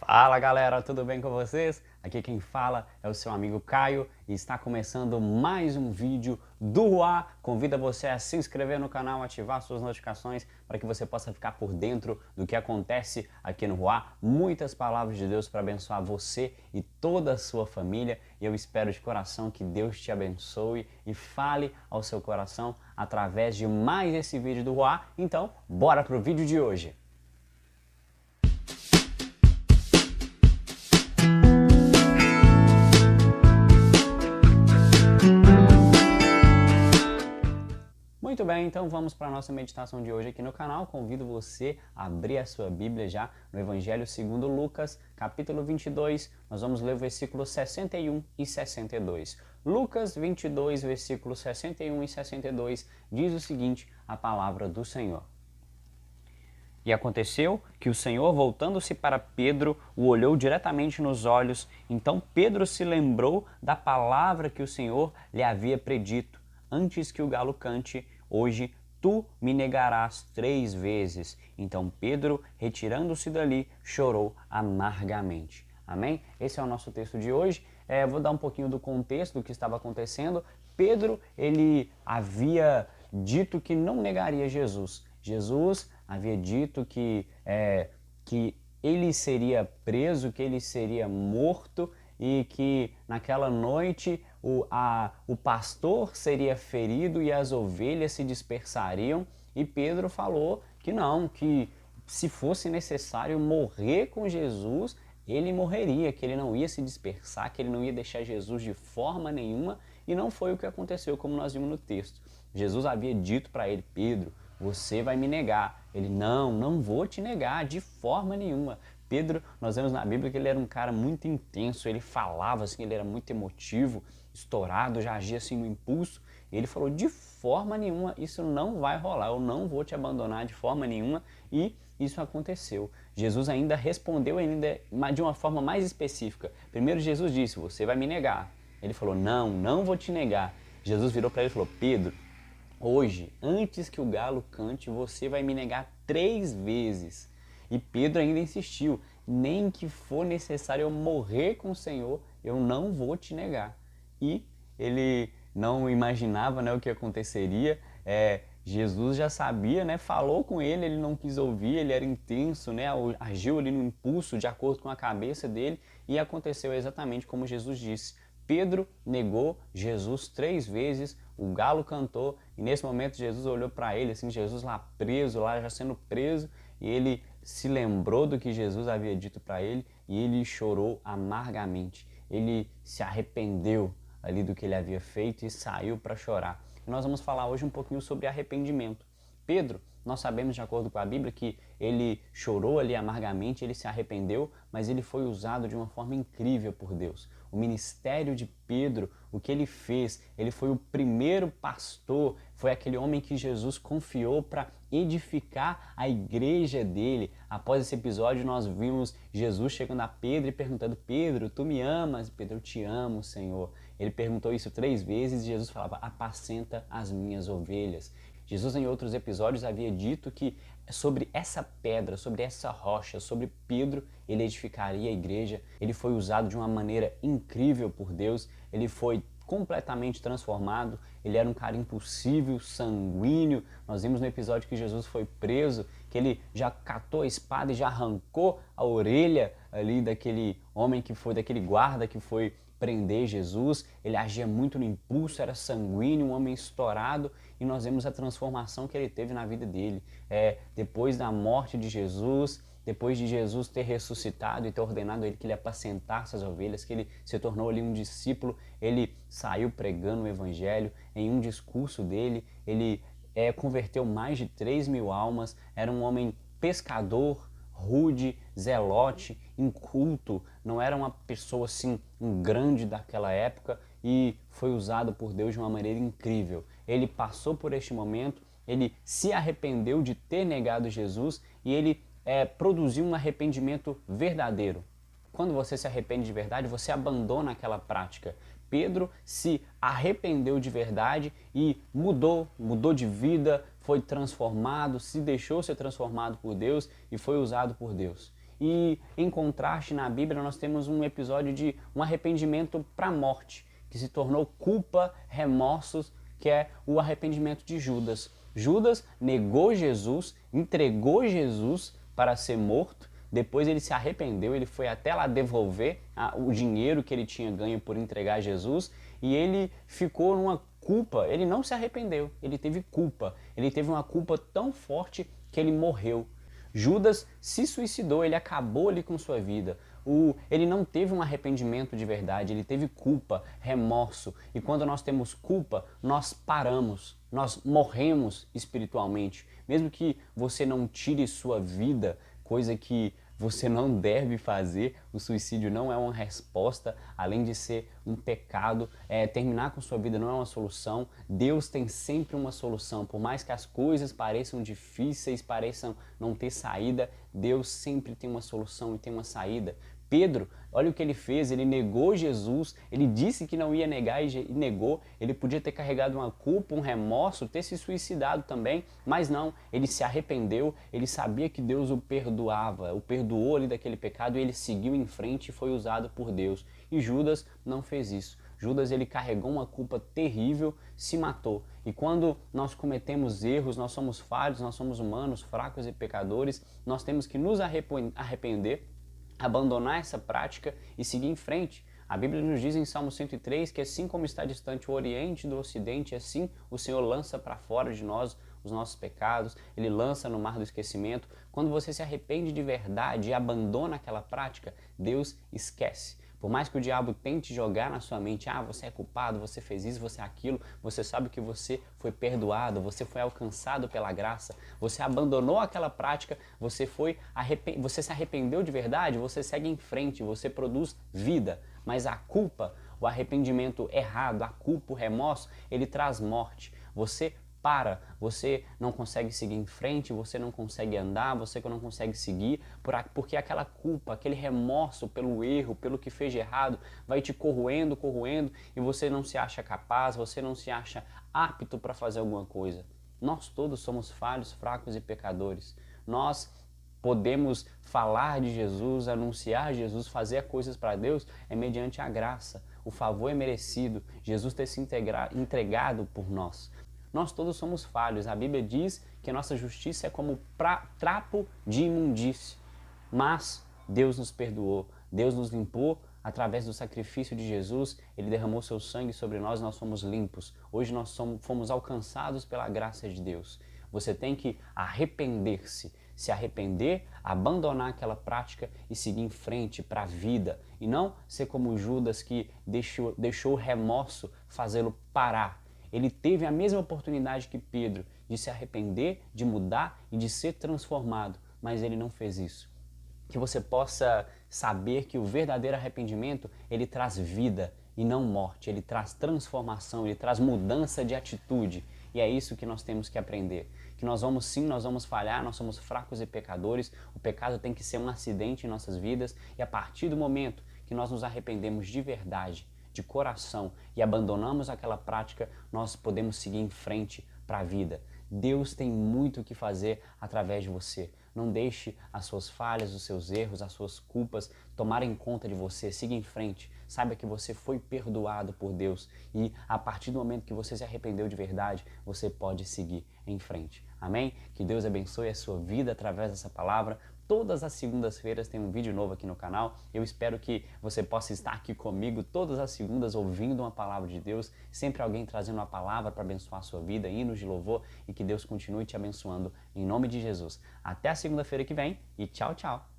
Fala galera, tudo bem com vocês? Aqui quem fala é o seu amigo Caio e está começando mais um vídeo do Ruá. Convido você a se inscrever no canal, ativar suas notificações para que você possa ficar por dentro do que acontece aqui no Ruá. Muitas palavras de Deus para abençoar você e toda a sua família. E eu espero de coração que Deus te abençoe e fale ao seu coração através de mais esse vídeo do Ruá. Então, bora pro vídeo de hoje. Muito bem, então vamos para a nossa meditação de hoje aqui no canal. Convido você a abrir a sua Bíblia já no Evangelho segundo Lucas, capítulo 22. Nós vamos ler o versículo 61 e 62. Lucas 22, versículos 61 e 62 diz o seguinte, a palavra do Senhor. E aconteceu que o Senhor, voltando-se para Pedro, o olhou diretamente nos olhos. Então Pedro se lembrou da palavra que o Senhor lhe havia predito. Antes que o galo cante, hoje tu me negarás 3 vezes. Então Pedro, retirando-se dali, chorou amargamente. Amém? Esse é o nosso texto de hoje. Vou dar um pouquinho do contexto do que estava acontecendo. Pedro, ele havia dito que não negaria Jesus. Jesus havia dito que ele seria preso, que ele seria morto e que naquela noite o pastor seria ferido e as ovelhas se dispersariam. E Pedro falou que não, que se fosse necessário morrer com Jesus, ele morreria, que ele não ia se dispersar, que ele não ia deixar Jesus de forma nenhuma. E não foi o que aconteceu, como nós vimos no texto. Jesus havia dito para ele, Pedro, você vai me negar. Ele, não vou te negar de forma nenhuma. Pedro, nós vemos na Bíblia que ele era um cara muito intenso, ele falava assim, ele era muito emotivo, estourado, já agia assim no impulso. E ele falou, de forma nenhuma, isso não vai rolar, eu não vou te abandonar de forma nenhuma. E isso aconteceu. Jesus ainda respondeu de uma forma mais específica. Primeiro Jesus disse, você vai me negar. Ele falou, não vou te negar. Jesus virou para ele e falou, Pedro, hoje, antes que o galo cante, você vai me negar 3 vezes. E Pedro ainda insistiu, nem que for necessário eu morrer com o Senhor, eu não vou te negar. E ele não imaginava, o que aconteceria. Jesus já sabia, falou com ele, ele não quis ouvir, ele era intenso, agiu ali no impulso de acordo com a cabeça dele e aconteceu exatamente como Jesus disse. Pedro negou Jesus 3 vezes, o galo cantou e nesse momento Jesus olhou para ele, assim, Jesus lá preso, lá já sendo preso, e ele se lembrou do que Jesus havia dito para ele e ele chorou amargamente. Ele se arrependeu ali do que ele havia feito e saiu para chorar. E nós vamos falar hoje um pouquinho sobre arrependimento. Pedro, nós sabemos de acordo com a Bíblia que ele chorou ali amargamente, ele se arrependeu, mas ele foi usado de uma forma incrível por Deus. O ministério de Pedro, o que ele fez, ele foi o primeiro pastor, foi aquele homem que Jesus confiou para edificar a igreja dele. Após esse episódio nós vimos Jesus chegando a Pedro e perguntando, Pedro, tu me amas? Pedro, eu te amo, Senhor. Ele perguntou isso 3 vezes e Jesus falava, apacenta as minhas ovelhas. Jesus em outros episódios havia dito que sobre essa pedra, sobre essa rocha, sobre Pedro, ele edificaria a igreja. Ele foi usado de uma maneira incrível por Deus, ele foi completamente transformado, ele era um cara impulsivo, sanguíneo. Nós vimos no episódio que Jesus foi preso, que ele já catou a espada e já arrancou a orelha ali daquele homem que foi, daquele guarda que foi prender Jesus. Ele agia muito no impulso, era sanguíneo, um homem estourado, e nós vemos a transformação que ele teve na vida dele. Depois da morte de Jesus, depois de Jesus ter ressuscitado e ter ordenado a ele que ele apacentasse as ovelhas, que ele se tornou ali um discípulo, ele saiu pregando o evangelho. Em um discurso dele, ele converteu mais de 3.000 almas, era um homem pescador, rude, zelote, inculto, não era uma pessoa assim, um grande daquela época, e foi usado por Deus de uma maneira incrível. Ele passou por este momento, ele se arrependeu de ter negado Jesus e ele produziu um arrependimento verdadeiro. Quando você se arrepende de verdade, você abandona aquela prática. Pedro se arrependeu de verdade e mudou de vida, foi transformado, se deixou ser transformado por Deus e foi usado por Deus. E em contraste, na Bíblia, nós temos um episódio de um arrependimento para a morte, que se tornou culpa, remorsos, que é o arrependimento de Judas. Judas negou Jesus, entregou Jesus para ser morto, depois ele se arrependeu, ele foi até lá devolver o dinheiro que ele tinha ganho por entregar Jesus e ele ficou numa culpa, ele não se arrependeu, ele teve culpa, ele teve uma culpa tão forte que ele morreu. Judas se suicidou, ele acabou ali com sua vida. Ele não teve um arrependimento de verdade, ele teve culpa, remorso. E quando nós temos culpa, nós paramos, nós morremos espiritualmente. Mesmo que você não tire sua vida, coisa que você não deve fazer, o suicídio não é uma resposta, além de ser um pecado, terminar com sua vida não é uma solução. Deus tem sempre uma solução, por mais que as coisas pareçam difíceis, pareçam não ter saída, Deus sempre tem uma solução e tem uma saída. Pedro, olha o que ele fez, ele negou Jesus, ele disse que não ia negar e negou, ele podia ter carregado uma culpa, um remorso, ter se suicidado também, mas não, ele se arrependeu, ele sabia que Deus o perdoava, o perdoou ali daquele pecado e ele seguiu em frente e foi usado por Deus. E Judas não fez isso. Judas, ele carregou uma culpa terrível, se matou. E quando nós cometemos erros, nós somos falhos, nós somos humanos, fracos e pecadores, nós temos que nos arrepender, abandonar essa prática e seguir em frente. A Bíblia nos diz em Salmo 103 que assim como está distante o Oriente do Ocidente, assim o Senhor lança para fora de nós os nossos pecados, Ele lança no mar do esquecimento. Quando você se arrepende de verdade e abandona aquela prática, Deus esquece. Por mais que o diabo tente jogar na sua mente, você é culpado, você fez isso, você é aquilo, você sabe que você foi perdoado, você foi alcançado pela graça, você abandonou aquela prática, você se arrependeu de verdade, você segue em frente, você produz vida. Mas a culpa, o arrependimento errado, a culpa, o remorso, ele traz morte. Você não consegue seguir em frente, você não consegue andar, você não consegue seguir, porque aquela culpa, aquele remorso pelo erro, pelo que fez de errado, vai te corroendo, e você não se acha capaz, você não se acha apto para fazer alguma coisa. Nós todos somos falhos, fracos e pecadores. Nós podemos falar de Jesus, anunciar Jesus, fazer coisas para Deus, é mediante a graça. O favor é merecido, Jesus ter se entregado por nós. Nós todos somos falhos. A Bíblia diz que a nossa justiça é como trapo de imundície. Mas Deus nos perdoou, Deus nos limpou através do sacrifício de Jesus. Ele derramou seu sangue sobre nós, nós somos limpos. Hoje nós fomos alcançados pela graça de Deus. Você tem que arrepender-se, se arrepender, abandonar aquela prática e seguir em frente para a vida. E não ser como Judas que deixou o remorso fazê-lo parar. Ele teve a mesma oportunidade que Pedro de se arrepender, de mudar e de ser transformado, mas ele não fez isso. Que você possa saber que o verdadeiro arrependimento, ele traz vida e não morte, ele traz transformação, ele traz mudança de atitude. E é isso que nós temos que aprender. Que nós vamos falhar, nós somos fracos e pecadores, o pecado tem que ser um acidente em nossas vidas e a partir do momento que nós nos arrependemos de verdade, de coração e abandonamos aquela prática, nós podemos seguir em frente para a vida. Deus tem muito o que fazer através de você. Não deixe as suas falhas, os seus erros, as suas culpas tomarem conta de você. Siga em frente. Saiba que você foi perdoado por Deus e a partir do momento que você se arrependeu de verdade, você pode seguir em frente. Amém? Que Deus abençoe a sua vida através dessa palavra. Todas as segundas-feiras tem um vídeo novo aqui no canal. Eu espero que você possa estar aqui comigo todas as segundas ouvindo uma palavra de Deus, sempre alguém trazendo uma palavra para abençoar a sua vida, hinos de louvor e que Deus continue te abençoando em nome de Jesus. Até a segunda-feira que vem e tchau, tchau!